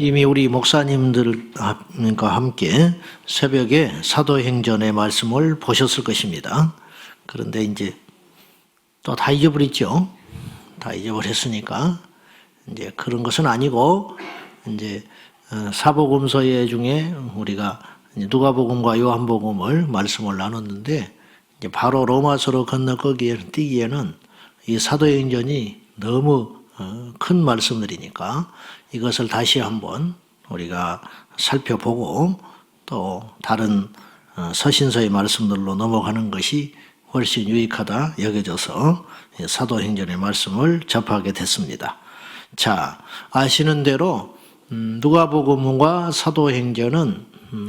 이미 우리 목사님들과 함께 새벽에 사도행전의 말씀을 보셨을 것입니다. 그런데 이제 또 다 잊어버렸죠. 다 잊어버렸으니까 이제 그런 것은 아니고 이제 사복음서 중에 우리가 누가복음과 요한복음을 말씀을 나눴는데 이제 바로 로마서로 건너뛰기에는 이 사도행전이 너무 큰 말씀들이니까 이것을 다시 한번 우리가 살펴보고 또 다른 서신서의 말씀들로 넘어가는 것이 훨씬 유익하다 여겨져서 사도행전의 말씀을 접하게 됐습니다. 자, 아시는 대로 누가복음과 사도행전은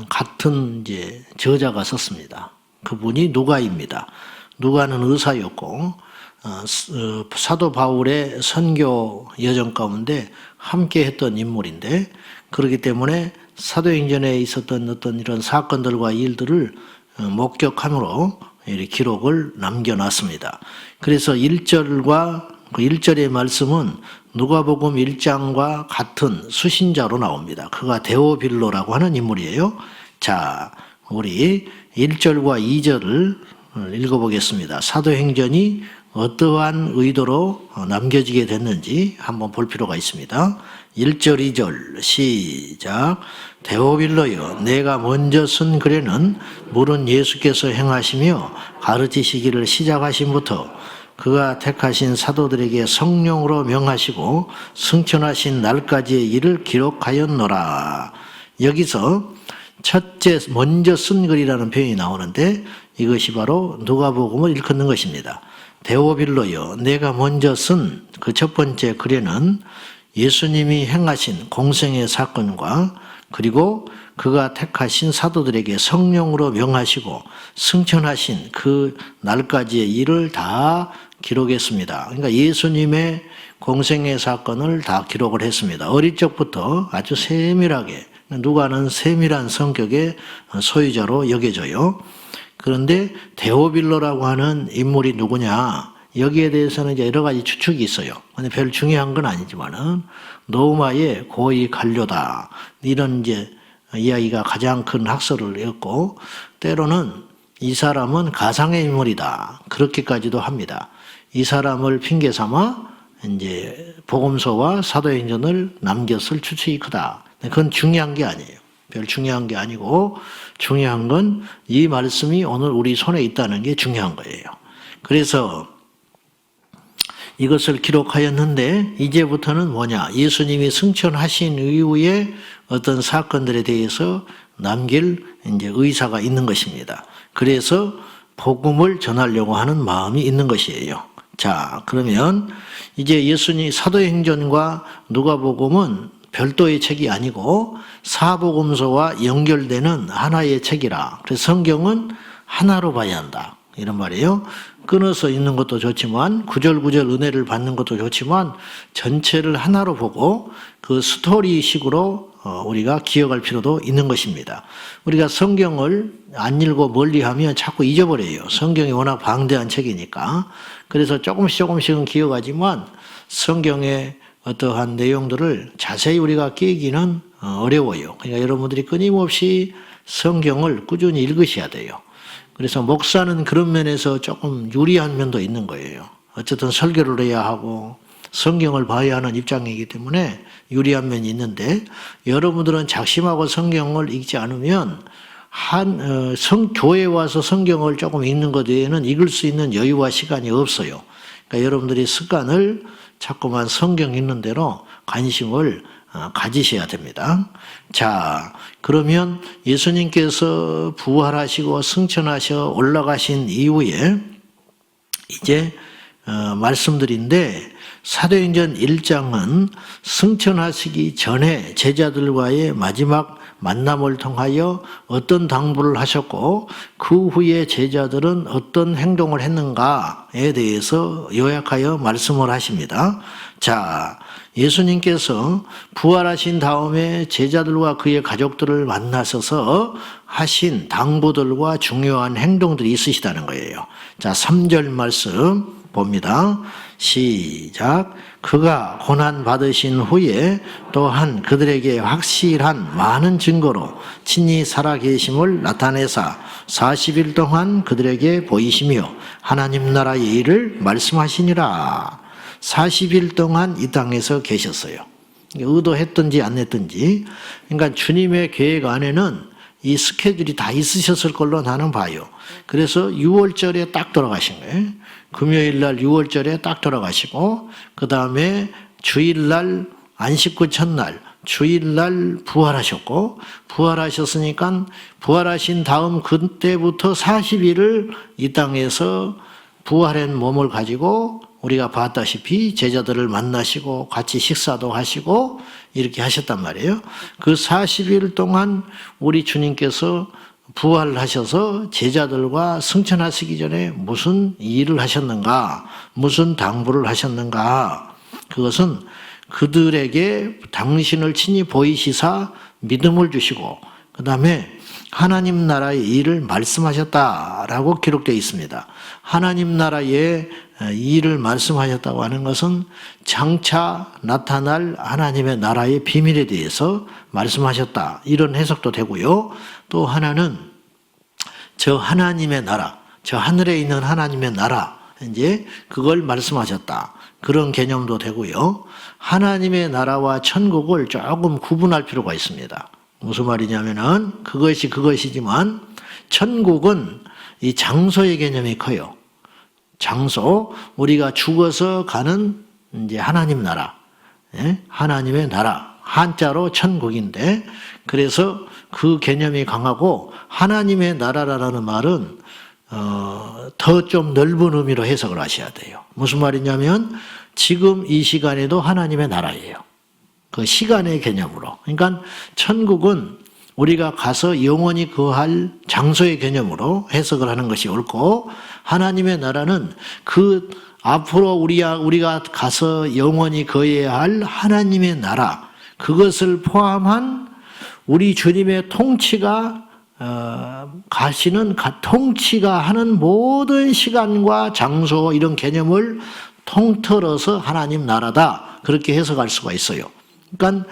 같은 이제 저자가 썼습니다. 그분이 누가입니다. 누가는 의사였고 사도 바울의 선교 여정 가운데 함께 했던 인물인데, 그렇기 때문에 사도행전에 있었던 어떤 이런 사건들과 일들을 목격함으로 이렇게 기록을 남겨놨습니다. 그래서 1절과 그 1절의 말씀은 누가복음 1장과 같은 수신자로 나옵니다. 그가 데오빌로라고 하는 인물이에요. 자, 우리 1절과 2절을 읽어보겠습니다. 사도행전이 어떠한 의도로 남겨지게 됐는지 한번 볼 필요가 있습니다. 1절, 2절 시작. 데오빌로여, 내가 먼저 쓴 글에는 물은 예수께서 행하시며 가르치시기를 시작하심부터 그가 택하신 사도들에게 성령으로 명하시고 승천하신 날까지의 일을 기록하였노라. 여기서 첫째 먼저 쓴 글이라는 표현이 나오는데 이것이 바로 누가복음을 일컫는 것입니다. 데오빌로여, 내가 먼저 쓴 그 첫 번째 글에는 예수님이 행하신 공생의 사건과 그리고 그가 택하신 사도들에게 성령으로 명하시고 승천하신 그 날까지의 일을 다 기록했습니다. 그러니까 예수님의 공생의 사건을 다 기록을 했습니다. 어릴 적부터 아주 세밀하게, 누가는 세밀한 성격의 소유자로 여겨져요. 그런데 데오빌로라고 하는 인물이 누구냐? 여기에 대해서는 이제 여러 가지 추측이 있어요. 근데 별 중요한 건 아니지만은 노마의 고이 관료다, 이런 이제 이야기가 가장 큰 학설을였고, 때로는 이 사람은 가상의 인물이다, 그렇게까지도 합니다. 이 사람을 핑계 삼아 이제 복음서와 사도행전을 남겼을 추측이 크다. 그건 중요한 게 아니에요. 별 중요한 게 아니고 중요한 건 이 말씀이 오늘 우리 손에 있다는 게 중요한 거예요. 그래서 이것을 기록하였는데 이제부터는 뭐냐? 예수님이 승천하신 이후에 어떤 사건들에 대해서 남길 이제 의사가 있는 것입니다. 그래서 복음을 전하려고 하는 마음이 있는 것이에요. 자, 그러면 이제 예수님 사도행전과 누가복음은 별도의 책이 아니고 사복음서와 연결되는 하나의 책이라. 그래서 성경은 하나로 봐야 한다, 이런 말이에요. 끊어서 읽는 것도 좋지만 구절구절 은혜를 받는 것도 좋지만 전체를 하나로 보고 그 스토리식으로 우리가 기억할 필요도 있는 것입니다. 우리가 성경을 안 읽고 멀리하면 자꾸 잊어버려요. 성경이 워낙 방대한 책이니까. 그래서 조금씩은 기억하지만 성경의 어떠한 내용들을 자세히 우리가 깨기는 어려워요. 그러니까 여러분들이 끊임없이 성경을 꾸준히 읽으셔야 돼요. 그래서 목사는 그런 면에서 조금 유리한 면도 있는 거예요. 어쨌든 설교를 해야 하고 성경을 봐야 하는 입장이기 때문에 유리한 면이 있는데, 여러분들은 작심하고 성경을 읽지 않으면 교회에 와서 성경을 조금 읽는 것 외에는 읽을 수 있는 여유와 시간이 없어요. 그러니까 여러분들이 습관을 자꾸만 성경 읽는 대로 관심을 가지셔야 됩니다. 자, 그러면 예수님께서 부활하시고 승천하셔 올라가신 이후에 이제 말씀드린데, 사도행전 1장은 승천하시기 전에 제자들과의 마지막 만남을 통하여 어떤 당부를 하셨고 그 후에 제자들은 어떤 행동을 했는가에 대해서 요약하여 말씀을 하십니다. 자, 예수님께서 부활하신 다음에 제자들과 그의 가족들을 만나셔서 하신 당부들과 중요한 행동들이 있으시다는 거예요. 자, 3절 말씀 봅니다. 시작. 그가 고난 받으신 후에 또한 그들에게 확실한 많은 증거로 친히 살아계심을 나타내사 40일 동안 그들에게 보이시며 하나님 나라의 일을 말씀하시니라. 40일 동안 이 땅에서 계셨어요. 의도했든지 안 했든지. 그러니까 주님의 계획 안에는 이 스케줄이 다 있으셨을 걸로 나는 봐요. 그래서 6월절에 딱 돌아가신 거예요. 금요일날 6월절에 딱 돌아가시고 그 다음에 주일날 안식구 첫날 주일날 부활하셨고 부활하셨으니까 부활하신 다음 그때부터 40일을 이 땅에서 부활한 몸을 가지고 우리가 봤다시피 제자들을 만나시고 같이 식사도 하시고 이렇게 하셨단 말이에요. 그 40일 동안 우리 주님께서 부활하셔서 제자들과 승천하시기 전에 무슨 일을 하셨는가, 무슨 당부를 하셨는가, 그것은 그들에게 당신을 친히 보이시사 믿음을 주시고 그 다음에 하나님 나라의 일을 말씀하셨다라고 기록되어 있습니다. 하나님 나라의 일을 말씀하셨다고 하는 것은 장차 나타날 하나님의 나라의 비밀에 대해서 말씀하셨다, 이런 해석도 되고요. 또 하나는 저 하나님의 나라, 저 하늘에 있는 하나님의 나라, 이제 그걸 말씀하셨다, 그런 개념도 되고요. 하나님의 나라와 천국을 조금 구분할 필요가 있습니다. 무슨 말이냐면은 그것이 그것이지만 천국은 이 장소의 개념이 커요. 장소, 우리가 죽어서 가는 이제 하나님 나라, 하나님의 나라, 한자로 천국인데, 그래서 그 개념이 강하고 하나님의 나라라는 말은 더 좀 넓은 의미로 해석을 하셔야 돼요. 무슨 말이냐면 지금 이 시간에도 하나님의 나라예요. 그 시간의 개념으로. 그러니까 천국은 우리가 가서 영원히 거할 장소의 개념으로 해석을 하는 것이 옳고, 하나님의 나라는 그 앞으로 우리가 가서 영원히 거해야 할 하나님의 나라, 그것을 포함한 우리 주님의 통치가 가시는 통치가 하는 모든 시간과 장소, 이런 개념을 통틀어서 하나님 나라다, 그렇게 해석할 수가 있어요. 그러니까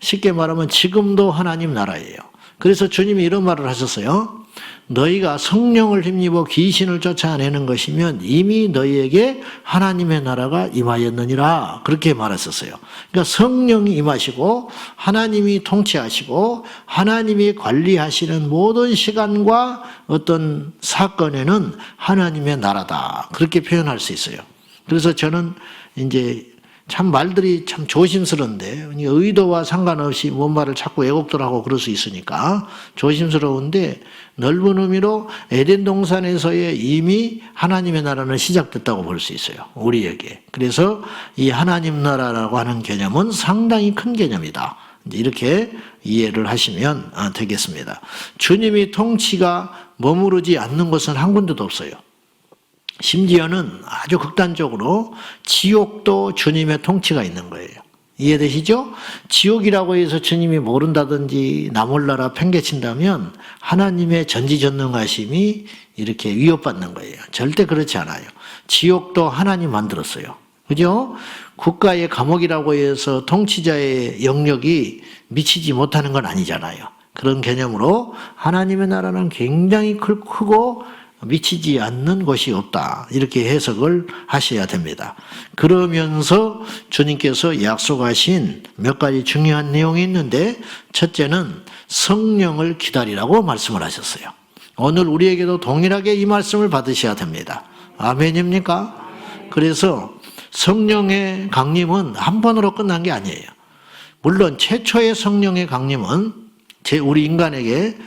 쉽게 말하면 지금도 하나님 나라예요. 그래서 주님이 이런 말을 하셨어요. 너희가 성령을 힘입어 귀신을 쫓아내는 것이면 이미 너희에게 하나님의 나라가 임하였느니라, 그렇게 말했었어요. 그러니까 성령이 임하시고 하나님이 통치하시고 하나님이 관리하시는 모든 시간과 어떤 사건에는 하나님의 나라다, 그렇게 표현할 수 있어요. 그래서 저는 이제 참 말들이 참 조심스러운데, 의도와 상관없이 뭔 말을 자꾸 왜곡들 하고 그럴 수 있으니까 조심스러운데, 넓은 의미로 에덴 동산에서의 이미 하나님의 나라는 시작됐다고 볼 수 있어요, 우리에게. 그래서 이 하나님 나라라고 하는 개념은 상당히 큰 개념이다, 이렇게 이해를 하시면 되겠습니다. 주님이 통치가 머무르지 않는 것은 한 군데도 없어요. 심지어는 아주 극단적으로 지옥도 주님의 통치가 있는 거예요. 이해되시죠? 지옥이라고 해서 주님이 모른다든지 나 몰라라 팽개친다면 하나님의 전지전능하심이 이렇게 위협받는 거예요. 절대 그렇지 않아요. 지옥도 하나님 만들었어요. 그죠? 국가의 감옥이라고 해서 통치자의 영역이 미치지 못하는 건 아니잖아요. 그런 개념으로 하나님의 나라는 굉장히 크고 미치지 않는 곳이 없다, 이렇게 해석을 하셔야 됩니다. 그러면서 주님께서 약속하신 몇 가지 중요한 내용이 있는데, 첫째는 성령을 기다리라고 말씀을 하셨어요. 오늘 우리에게도 동일하게 이 말씀을 받으셔야 됩니다. 아멘입니까? 그래서 성령의 강림은 한 번으로 끝난 게 아니에요. 물론 최초의 성령의 강림은 우리 인간에게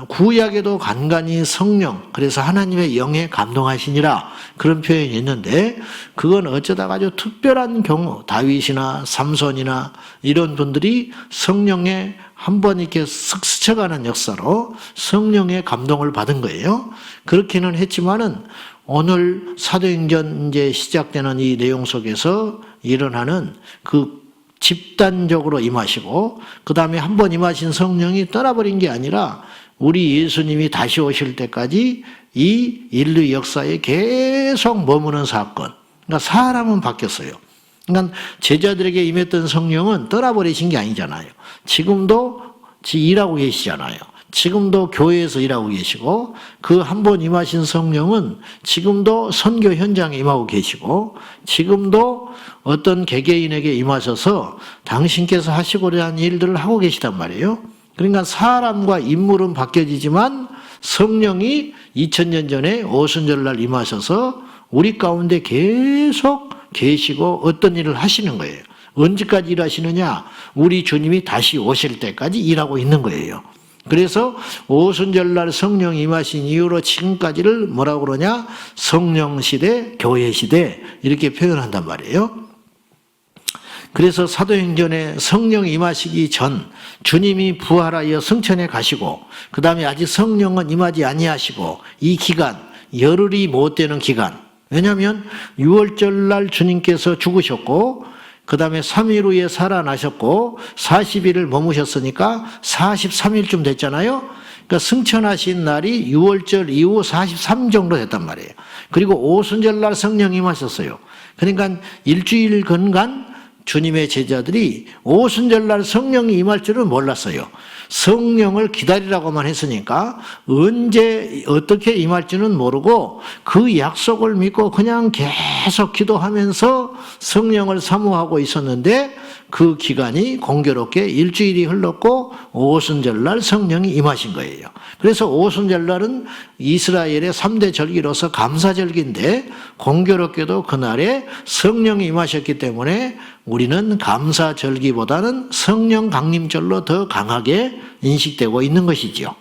구약에도 간간히 성령, 그래서 하나님의 영에 감동하시니라, 그런 표현이 있는데, 그건 어쩌다가 아주 특별한 경우, 다윗이나 삼손이나 이런 분들이 성령에 한번 이렇게 쓱 스쳐가는 역사로 성령의 감동을 받은 거예요. 그렇기는 했지만은 오늘 사도행전 이제 시작되는 이 내용 속에서 일어나는 그 집단적으로 임하시고, 그 다음에 한번 임하신 성령이 떠나버린 게 아니라 우리 예수님이 다시 오실 때까지 이 인류 역사에 계속 머무는 사건, 그러니까 사람은 바뀌었어요. 그러니까 제자들에게 임했던 성령은 떠나버리신 게 아니잖아요. 지금도 일하고 계시잖아요. 지금도 교회에서 일하고 계시고 그 한 번 임하신 성령은 지금도 선교 현장에 임하고 계시고 지금도 어떤 개개인에게 임하셔서 당신께서 하시고자 하는 일들을 하고 계시단 말이에요. 그러니까 사람과 인물은 바뀌어지지만 성령이 2000년 전에 오순절날 임하셔서 우리 가운데 계속 계시고 어떤 일을 하시는 거예요. 언제까지 일하시느냐? 우리 주님이 다시 오실 때까지 일하고 있는 거예요. 그래서 오순절날 성령 임하신 이후로 지금까지를 뭐라고 그러냐? 성령시대, 교회시대 이렇게 표현한단 말이에요. 그래서 사도행전에 성령 임하시기 전 주님이 부활하여 승천해 가시고 그 다음에 아직 성령은 임하지 아니하시고 이 기간 열흘이 못 되는 기간, 왜냐하면 6월절날 주님께서 죽으셨고 그 다음에 3일 후에 살아나셨고 40일을 머무셨으니까 43일쯤 됐잖아요. 그러니까 승천하신 날이 6월절 이후 43 정도 됐단 말이에요. 그리고 오순절날 성령 임하셨어요. 그러니까 일주일간간 주님의 제자들이 오순절날 성령이 임할 줄은 몰랐어요. 성령을 기다리라고만 했으니까 언제 어떻게 임할지는 모르고 그 약속을 믿고 그냥 계속 기도하면서 성령을 사모하고 있었는데 그 기간이 공교롭게 일주일이 흘렀고 오순절날 성령이 임하신 거예요. 그래서 오순절날은 이스라엘의 3대 절기로서 감사절기인데 공교롭게도 그날에 성령이 임하셨기 때문에 우리는 감사절기보다는 성령 강림절로 더 강하게 인식되고 있는 것이죠.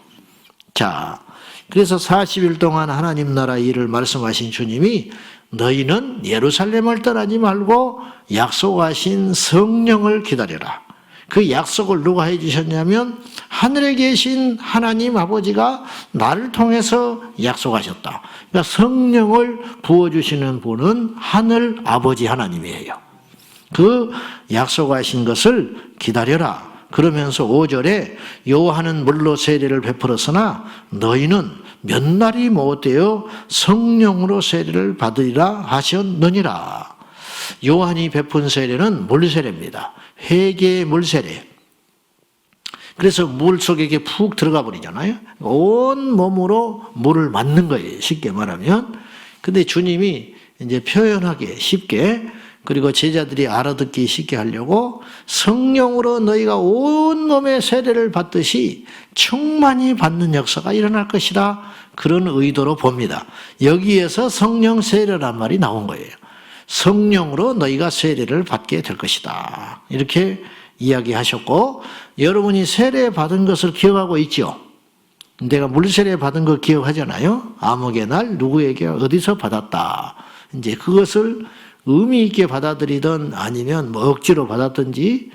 자, 그래서 40일 동안 하나님 나라 일을 말씀하신 주님이 너희는 예루살렘을 떠나지 말고 약속하신 성령을 기다려라. 그 약속을 누가 해주셨냐면 하늘에 계신 하나님 아버지가 나를 통해서 약속하셨다. 그러니까 성령을 부어주시는 분은 하늘 아버지 하나님이에요. 그 약속하신 것을 기다려라. 그러면서 5절에 요한은 물로 세례를 베풀었으나 너희는 몇 날이 못되어 성령으로 세례를 받으리라 하셨느니라. 요한이 베푼 세례는 물세례입니다. 회개의 물세례. 그래서 물 속에 이렇게 푹 들어가 버리잖아요. 온 몸으로 물을 맞는 거예요. 쉽게 말하면. 근데 주님이 이제 표현하기 쉽게 그리고 제자들이 알아듣기 쉽게 하려고 성령으로 너희가 온 몸의 세례를 받듯이 충만히 받는 역사가 일어날 것이다. 그런 의도로 봅니다. 여기에서 성령 세례란 말이 나온 거예요. 성령으로 너희가 세례를 받게 될 것이다. 이렇게 이야기하셨고 여러분이 세례 받은 것을 기억하고 있죠? 내가 물세례 받은 거 기억하잖아요. 암흑의 날 누구에게 어디서 받았다. 이제 그것을 의미 있게 받아들이든 아니면 뭐 억지로 받았든지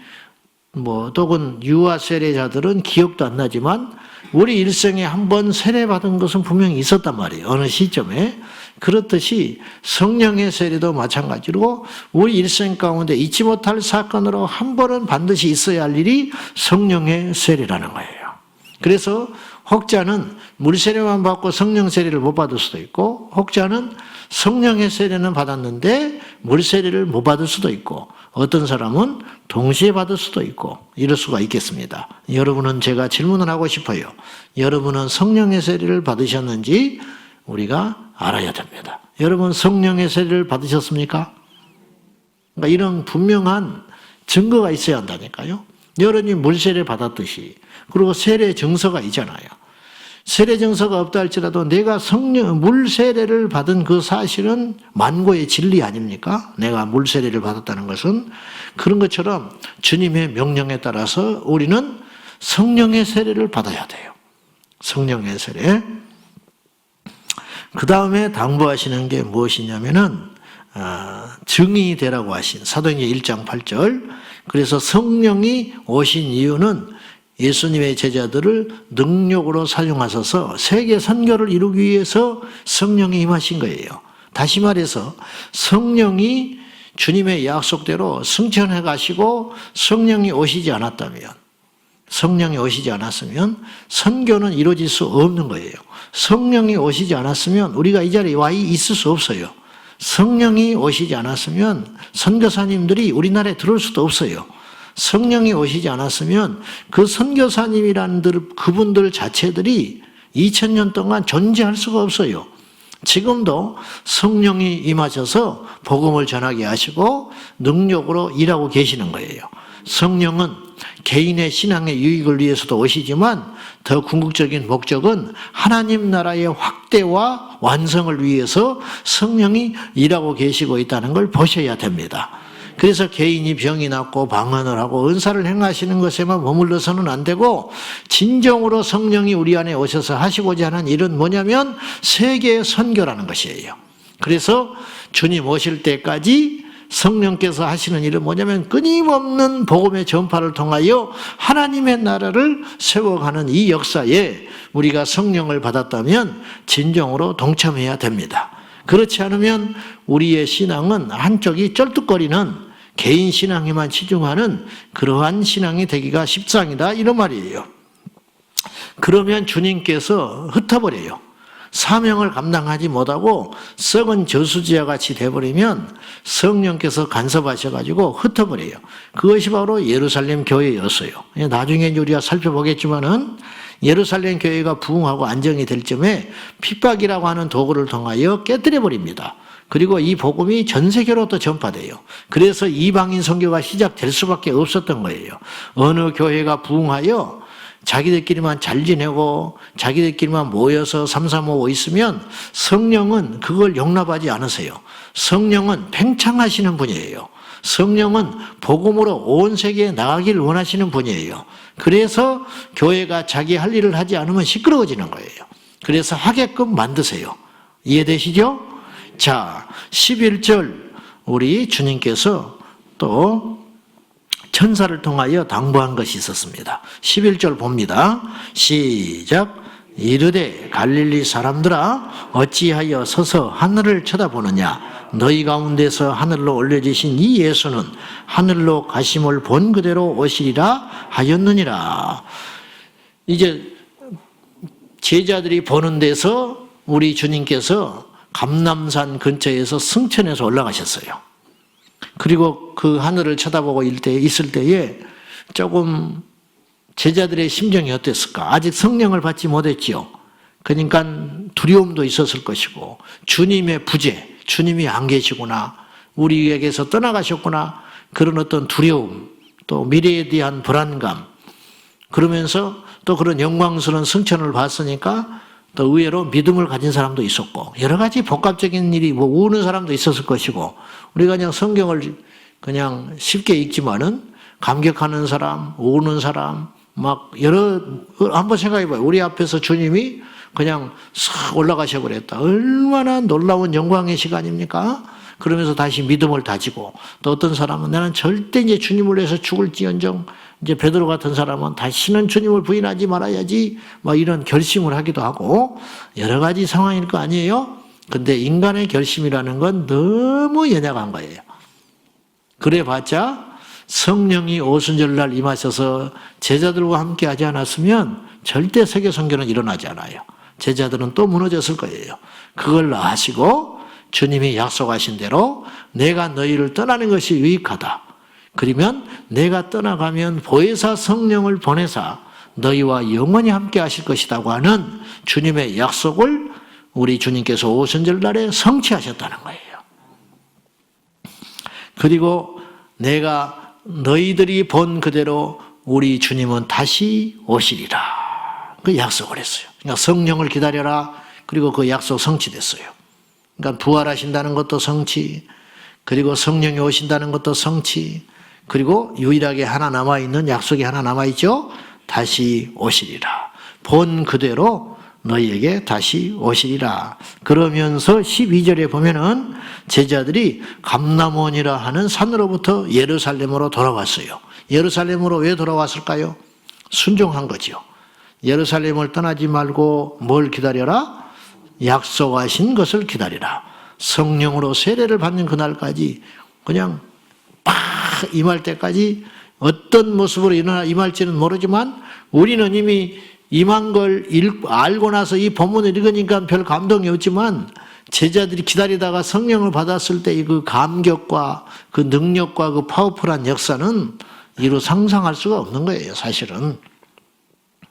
또는 유아 세례자들은 기억도 안 나지만 우리 일생에 한 번 세례 받은 것은 분명히 있었단 말이에요. 어느 시점에. 그렇듯이 성령의 세례도 마찬가지로 우리 일생 가운데 잊지 못할 사건으로 한 번은 반드시 있어야 할 일이 성령의 세례라는 거예요. 그래서 혹자는 물세례만 받고 성령 세례를 못 받을 수도 있고 혹자는 성령의 세례는 받았는데 물세례를 못 받을 수도 있고 어떤 사람은 동시에 받을 수도 있고 이럴 수가 있겠습니다. 여러분은 제가 질문을 하고 싶어요. 여러분은 성령의 세례를 받으셨는지 우리가 알아야 됩니다. 여러분 성령의 세례를 받으셨습니까? 그러니까 이런 분명한 증거가 있어야 한다니까요. 여러분이 물세례 받았듯이 그리고 세례 증서가 있잖아요. 세례 증서가 없다 할지라도 내가 물세례를 받은 그 사실은 만고의 진리 아닙니까? 내가 물세례를 받았다는 것은 그런 것처럼 주님의 명령에 따라서 우리는 성령의 세례를 받아야 돼요. 성령의 세례. 그 다음에 당부하시는 게 무엇이냐면은 증인이 되라고 하신 사도행전 1장 8절. 그래서 성령이 오신 이유는 예수님의 제자들을 능력으로 사용하셔서 세계 선교를 이루기 위해서 성령이 임하신 거예요. 다시 말해서 성령이 주님의 약속대로 승천해 가시고 성령이 오시지 않았다면 성령이 오시지 않았으면 선교는 이루어질 수 없는 거예요. 성령이 오시지 않았으면 우리가 이 자리에 와 있을 수 없어요. 성령이 오시지 않았으면 선교사님들이 우리나라에 들어올 수도 없어요. 성령이 오시지 않았으면 그 선교사님이라는 그분들 자체들이 2000년 동안 존재할 수가 없어요. 지금도 성령이 임하셔서 복음을 전하게 하시고 능력으로 일하고 계시는 거예요. 성령은 개인의 신앙의 유익을 위해서도 오시지만 더 궁극적인 목적은 하나님 나라의 확대와 완성을 위해서 성령이 일하고 계시고 있다는 걸 보셔야 됩니다. 그래서 개인이 병이 낫고 방언을 하고 은사를 행하시는 것에만 머물러서는 안 되고 진정으로 성령이 우리 안에 오셔서 하시고자 하는 일은 뭐냐면 세계 선교라는 것이에요. 그래서 주님 오실 때까지 성령께서 하시는 일은 뭐냐면 끊임없는 복음의 전파를 통하여 하나님의 나라를 세워가는 이 역사에 우리가 성령을 받았다면 진정으로 동참해야 됩니다. 그렇지 않으면 우리의 신앙은 한쪽이 쩔뚝거리는 개인 신앙에만 치중하는 그러한 신앙이 되기가 십상이다 이런 말이에요. 그러면 주님께서 흩어버려요. 사명을 감당하지 못하고 썩은 저수지와 같이 돼버리면 성령께서 간섭하셔가지고 흩어버려요. 그것이 바로 예루살렘 교회였어요. 나중에 우리가 살펴보겠지만은 예루살렘 교회가 부흥하고 안정이 될 점에 핍박이라고 하는 도구를 통하여 깨뜨려버립니다. 그리고 이 복음이 전 세계로 또 전파돼요. 그래서 이방인 선교가 시작될 수밖에 없었던 거예요. 어느 교회가 부흥하여 자기들끼리만 잘 지내고 자기들끼리만 모여서 삼삼오오 있으면 성령은 그걸 용납하지 않으세요. 성령은 팽창하시는 분이에요. 성령은 복음으로 온 세계에 나가기를 원하시는 분이에요. 그래서 교회가 자기 할 일을 하지 않으면 시끄러워지는 거예요. 그래서 하게끔 만드세요. 이해되시죠? 자, 11절 우리 주님께서 또 천사를 통하여 당부한 것이 있었습니다. 11절 봅니다. 시작. 이르되 갈릴리 사람들아 어찌하여 서서 하늘을 쳐다보느냐. 너희 가운데서 하늘로 올려지신 이 예수는 하늘로 가심을 본 그대로 오시리라 하였느니라. 이제 제자들이 보는 데서 우리 주님께서 감람산 근처에서 승천해서 올라가셨어요. 그리고 그 하늘을 쳐다보고 있을 때에 조금 제자들의 심정이 어땠을까? 아직 성령을 받지 못했지요. 그러니까 두려움도 있었을 것이고 주님의 부재, 주님이 안 계시구나, 우리에게서 떠나가셨구나, 그런 어떤 두려움, 또 미래에 대한 불안감, 그러면서 또 그런 영광스러운 승천을 봤으니까 또 의외로 믿음을 가진 사람도 있었고 여러 가지 복합적인 일이 우는 사람도 있었을 것이고 우리가 그냥 성경을 그냥 쉽게 읽지만은 감격하는 사람, 우는 사람 막 한번 생각해봐요. 우리 앞에서 주님이 그냥 싹 올라가셔 버렸다. 얼마나 놀라운 영광의 시간입니까? 그러면서 다시 믿음을 다지고 또 어떤 사람은 나는 절대 이제 주님을 위해서 죽을지언정 이제 베드로 같은 사람은 다시는 주님을 부인하지 말아야지 막 이런 결심을 하기도 하고 여러 가지 상황일 거 아니에요? 근데 인간의 결심이라는 건 너무 연약한 거예요. 그래봤자 성령이 오순절날 임하셔서 제자들과 함께 하지 않았으면 절대 세계 선교는 일어나지 않아요. 제자들은 또 무너졌을 거예요. 그걸 아시고 주님이 약속하신 대로 내가 너희를 떠나는 것이 유익하다. 그러면 내가 떠나가면 보혜사 성령을 보내사 너희와 영원히 함께 하실 것이라고 하는 주님의 약속을 우리 주님께서 오순절날에 성취하셨다는 거예요. 그리고 내가 너희들이 본 그대로 우리 주님은 다시 오시리라. 그 약속을 했어요. 그러니까 성령을 기다려라. 그리고 그 약속 성취됐어요. 그러니까 부활하신다는 것도 성취, 그리고 성령이 오신다는 것도 성취, 그리고 유일하게 하나 남아있는 약속이 하나 남아있죠. 다시 오시리라. 본 그대로 너희에게 다시 오시리라. 그러면서 12절에 보면은 제자들이 감람원이라 하는 산으로부터 예루살렘으로 돌아왔어요. 예루살렘으로 왜 돌아왔을까요? 순종한 거죠. 예루살렘을 떠나지 말고 뭘 기다려라? 약속하신 것을 기다리라. 성령으로 세례를 받는 그날까지 그냥 팍 임할 때까지 어떤 모습으로 임할지는 모르지만 우리는 이미 임한 걸 알고 나서 이 본문을 읽으니까 별 감동이 없지만 제자들이 기다리다가 성령을 받았을 때 그 감격과 그 능력과 그 파워풀한 역사는 이루 상상할 수가 없는 거예요, 사실은.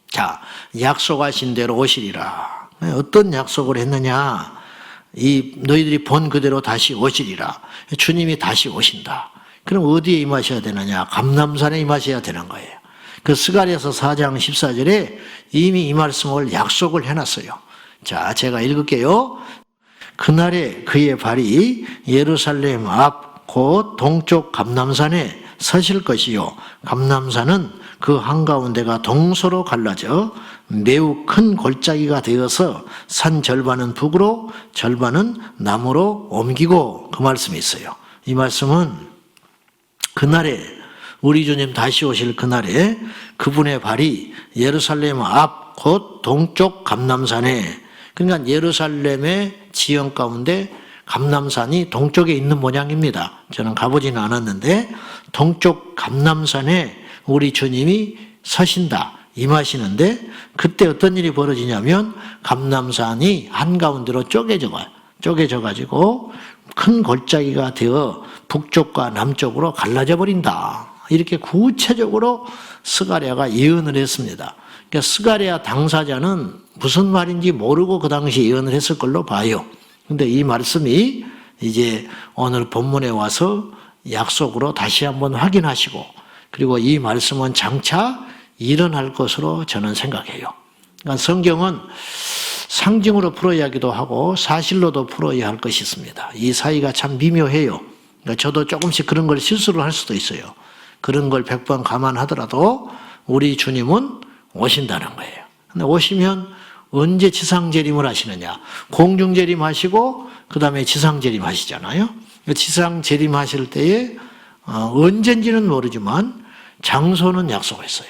자, 약속하신 대로 오시리라. 어떤 약속을 했느냐? 너희들이 본 그대로 다시 오시리라. 주님이 다시 오신다. 그럼 어디에 임하셔야 되느냐? 감람산에 임하셔야 되는 거예요. 그 스가랴서 4장 14절에 이미 이 말씀을 약속을 해놨어요. 자, 제가 읽을게요. 그날에 그의 발이 예루살렘 앞 곧 동쪽 감람산에 서실 것이요 감람산은 그 한가운데가 동서로 갈라져 매우 큰 골짜기가 되어서 산 절반은 북으로 절반은 남으로 옮기고, 그 말씀이 있어요. 이 말씀은 그날에, 우리 주님 다시 오실 그날에 그분의 발이 예루살렘 앞 곧 동쪽 감람산에, 그러니까 예루살렘의 지형 가운데 감람산이 동쪽에 있는 모양입니다. 저는 가보지는 않았는데 동쪽 감람산에 우리 주님이 서신다, 임하시는데, 그때 어떤 일이 벌어지냐면 감람산이 한가운데로 쪼개져가지고 큰 골짜기가 되어 북쪽과 남쪽으로 갈라져 버린다. 이렇게 구체적으로 스가랴가 예언을 했습니다. 그러니까 스가랴 당사자는 무슨 말인지 모르고 그 당시 예언을 했을 걸로 봐요. 근데 이 말씀이 이제 오늘 본문에 와서 약속으로 다시 한번 확인하시고, 그리고 이 말씀은 장차 일어날 것으로 저는 생각해요. 그러니까 성경은 상징으로 풀어야 하기도 하고 사실로도 풀어야 할 것이 있습니다. 이 사이가 참 미묘해요. 그러니까 저도 조금씩 그런 걸 실수를 할 수도 있어요. 그런 걸 100번 감안하더라도 우리 주님은 오신다는 거예요. 근데 오시면 언제 지상재림을 하시느냐? 공중재림 하시고 그 다음에 지상재림 하시잖아요. 지상재림 하실 때에 언젠지는 모르지만 장소는 약속했어요.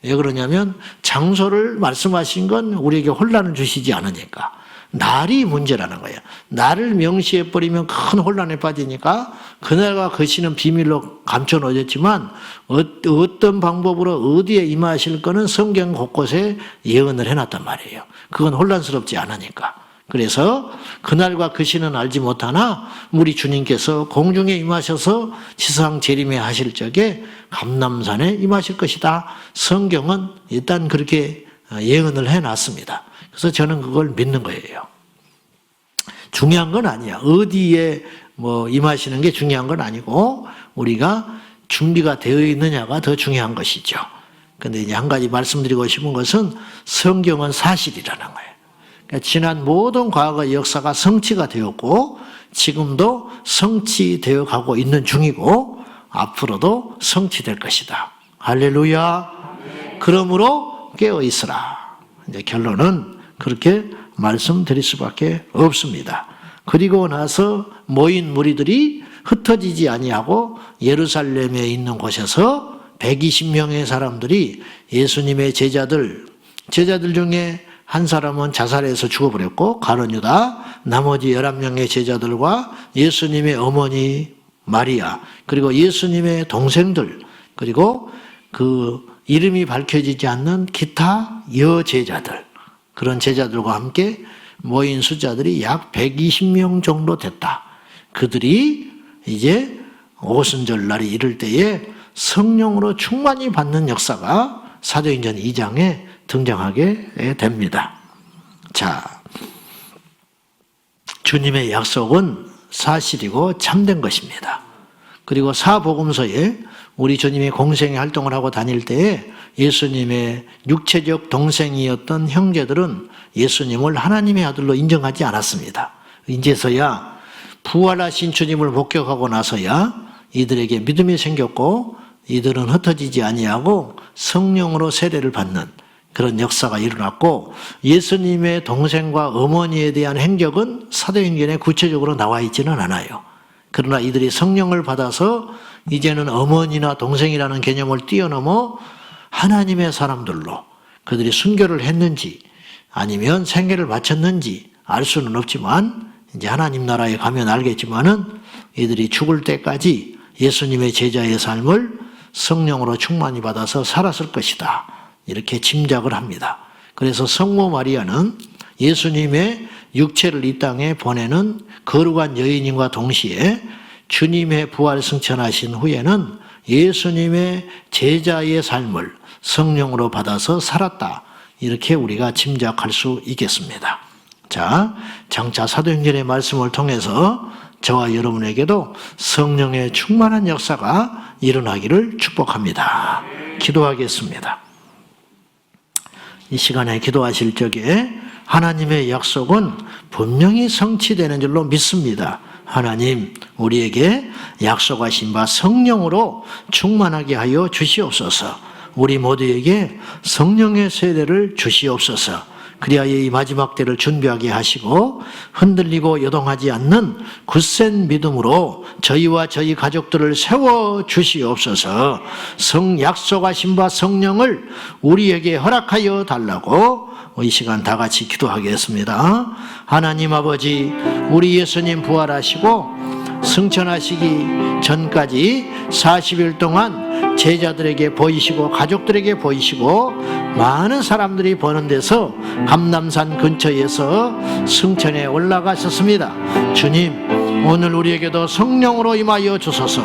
왜 그러냐면 장소를 말씀하신 건 우리에게 혼란을 주시지 않으니까. 날이 문제라는 거예요. 날을 명시해버리면 큰 혼란에 빠지니까 그날과 거시는 비밀로 감춰놓았지만 어떤 방법으로 어디에 임하실 거는 성경 곳곳에 예언을 해놨단 말이에요. 그건 혼란스럽지 않으니까. 그래서 그날과 거시는 알지 못하나 우리 주님께서 공중에 임하셔서 지상 재림에 하실 적에 감람산에 임하실 것이다. 성경은 일단 그렇게 예언을 해놨습니다. 그래서 저는 그걸 믿는 거예요. 중요한 건 아니야. 어디에 임하시는 게 중요한 건 아니고 우리가 준비가 되어 있느냐가 더 중요한 것이죠. 근데 이제 한 가지 말씀드리고 싶은 것은 성경은 사실이라는 거예요. 그러니까 지난 모든 과거의 역사가 성취가 되었고 지금도 성취되어 가고 있는 중이고 앞으로도 성취될 것이다. 할렐루야. 그러므로 깨어 있으라. 이제 결론은 그렇게 말씀드릴 수밖에 없습니다. 그리고 나서 모인 무리들이 흩어지지 아니하고 예루살렘에 있는 곳에서 120명의 사람들이 예수님의 제자들 중에 한 사람은 자살해서 죽어버렸고 가룟 유다, 나머지 11명의 제자들과 예수님의 어머니 마리아, 그리고 예수님의 동생들, 그리고 그 이름이 밝혀지지 않는 기타 여제자들, 그런 제자들과 함께 모인 숫자들이 약 120명 정도 됐다. 그들이 이제 오순절 날이 이를 때에 성령으로 충만히 받는 역사가 사도행전 2장에 등장하게 됩니다. 자, 주님의 약속은 사실이고 참된 것입니다. 그리고 사복음서에 우리 주님이 공생의 활동을 하고 다닐 때에 예수님의 육체적 동생이었던 형제들은 예수님을 하나님의 아들로 인정하지 않았습니다. 이제서야 부활하신 주님을 목격하고 나서야 이들에게 믿음이 생겼고 이들은 흩어지지 아니하고 성령으로 세례를 받는 그런 역사가 일어났고 예수님의 동생과 어머니에 대한 행적은 사도행전에 구체적으로 나와 있지는 않아요. 그러나 이들이 성령을 받아서 이제는 어머니나 동생이라는 개념을 뛰어넘어 하나님의 사람들로 그들이 순교를 했는지 아니면 생애를 바쳤는지 알 수는 없지만 이제 하나님 나라에 가면 알겠지만은 이들이 죽을 때까지 예수님의 제자의 삶을 성령으로 충만히 받아서 살았을 것이다. 이렇게 짐작을 합니다. 그래서 성모 마리아는 예수님의 육체를 이 땅에 보내는 거룩한 여인임과 동시에 주님의 부활 승천하신 후에는 예수님의 제자의 삶을 성령으로 받아서 살았다. 이렇게 우리가 짐작할 수 있겠습니다. 자, 장차 사도행전의 말씀을 통해서 저와 여러분에게도 성령의 충만한 역사가 일어나기를 축복합니다. 기도하겠습니다. 이 시간에 기도하실 적에 하나님의 약속은 분명히 성취되는 줄로 믿습니다. 하나님, 우리에게 약속하신 바 성령으로 충만하게 하여 주시옵소서. 우리 모두에게 성령의 세례를 주시옵소서. 그리하여 이 마지막 때를 준비하게 하시고 흔들리고 요동하지 않는 굳센 믿음으로 저희와 저희 가족들을 세워 주시옵소서. 약속하신 바 성령을 우리에게 허락하여 달라고 이 시간 다 같이 기도하겠습니다. 하나님 아버지, 우리 예수님 부활하시고 승천하시기 전까지 40일 동안 제자들에게 보이시고 가족들에게 보이시고 많은 사람들이 보는 데서 감람산 근처에서 승천에 올라가셨습니다. 주님, 오늘 우리에게도 성령으로 임하여 주소서.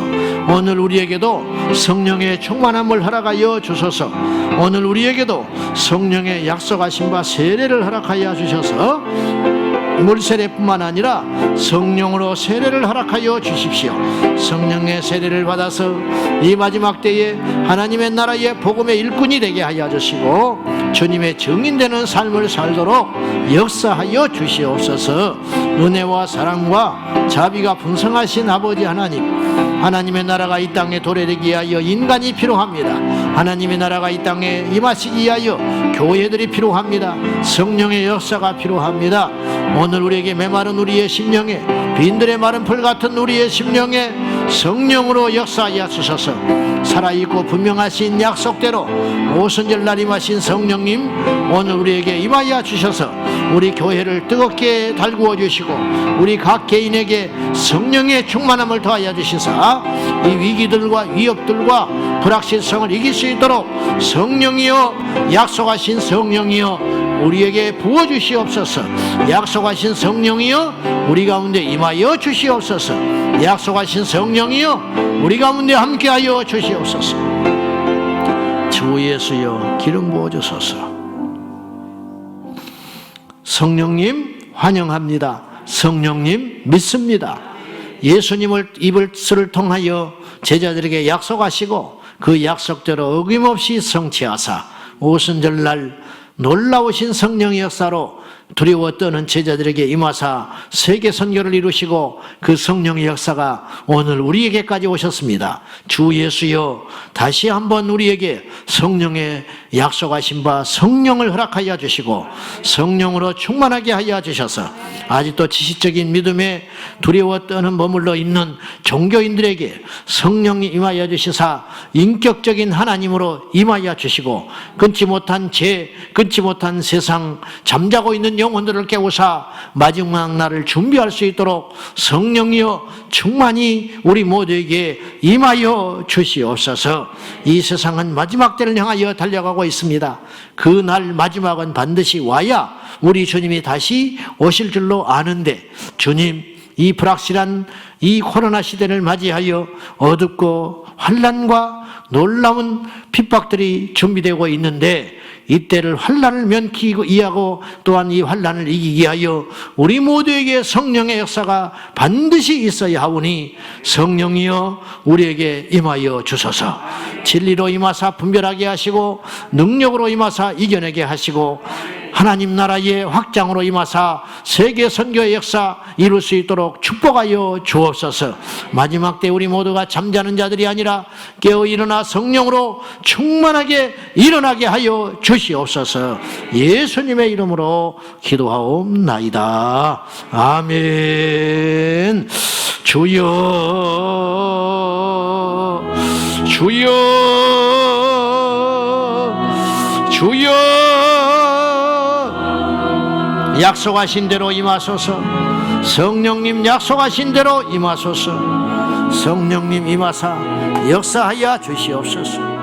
오늘 우리에게도 성령의 충만함을 허락하여 주소서. 오늘 우리에게도 성령의 약속하신 바 세례를 허락하여 주셔서 물세례뿐만 아니라 성령으로 세례를 허락하여 주십시오. 성령의 세례를 받아서 이 마지막 때에 하나님의 나라의 복음의 일꾼이 되게 하여 주시고 주님의 증인되는 삶을 살도록 역사하여 주시옵소서. 은혜와 사랑과 자비가 풍성하신 아버지 하나님, 하나님의 나라가 이 땅에 도래되기 위하여 인간이 필요합니다. 하나님의 나라가 이 땅에 임하시기 위하여 교회들이 필요합니다. 성령의 역사가 필요합니다. 오늘 우리에게 메마른 우리의 심령에, 빈들의 마른 풀 같은 우리의 심령에 성령으로 역사하여 주셔서 살아있고 분명하신 약속대로 오순절날 임하신 성령님, 오늘 우리에게 임하여 주셔서 우리 교회를 뜨겁게 달구어 주시고 우리 각 개인에게 성령의 충만함을 더하여 주시사 이 위기들과 위협들과 불확실성을 이길 수 있도록 성령이여, 약속하신 성령이여 우리에게 부어주시옵소서. 약속하신 성령이여 우리 가운데 임하여 주시옵소서. 약속하신 성령이여 우리 가운데 함께하여 주시옵소서. 주 예수여 기름 부어주소서. 성령님 환영합니다. 성령님 믿습니다. 예수님을 입을 통하여 제자들에게 약속하시고 그 약속대로 어김없이 성취하사 오순절날 놀라우신 성령의 역사로 두려워 떠는 제자들에게 임하사 세계 선교를 이루시고 그 성령의 역사가 오늘 우리에게까지 오셨습니다. 주 예수여, 다시 한번 우리에게 성령의 약속하신 바 성령을 허락하여 주시고 성령으로 충만하게 하여 주셔서 아직도 지식적인 믿음에 두려워 떠는 머물러 있는 종교인들에게 성령이 임하여 주시사 인격적인 하나님으로 임하여 주시고 끊지 못한 죄, 끊지 못한 세상, 잠자고 있는 영혼들을 깨우사 마지막 날을 준비할 수 있도록 성령이여 충만히 우리 모두에게 임하여 주시옵소서. 이 세상은 마지막 때를 향하여 달려가고 있습니다. 그 날 마지막은 반드시 와야 우리 주님이 다시 오실 줄로 아는데, 주님, 이 불확실한 이 코로나 시대를 맞이하여 어둡고 환난과 놀라운 핍박들이 준비되고 있는데 이때를 환난을 면키고 이하고 또한 이 환난을 이기기 위하여 우리 모두에게 성령의 역사가 반드시 있어야 하오니 성령이여 우리에게 임하여 주소서. 진리로 임하사 분별하게 하시고 능력으로 임하사 이겨내게 하시고 하나님 나라의 확장으로 임하사 세계 선교의 역사 이룰 수 있도록 축복하여 주옵소서. 마지막 때 우리 모두가 잠자는 자들이 아니라 깨어 일어나 성령으로 충만하게 일어나게 하여 주시옵소서. 예수님의 이름으로 기도하옵나이다. 아멘. 주여, 주여, 주여, 약속하신 대로 임하소서. 성령님 약속하신 대로 임하소서. 성령님 임하사 역사하여 주시옵소서.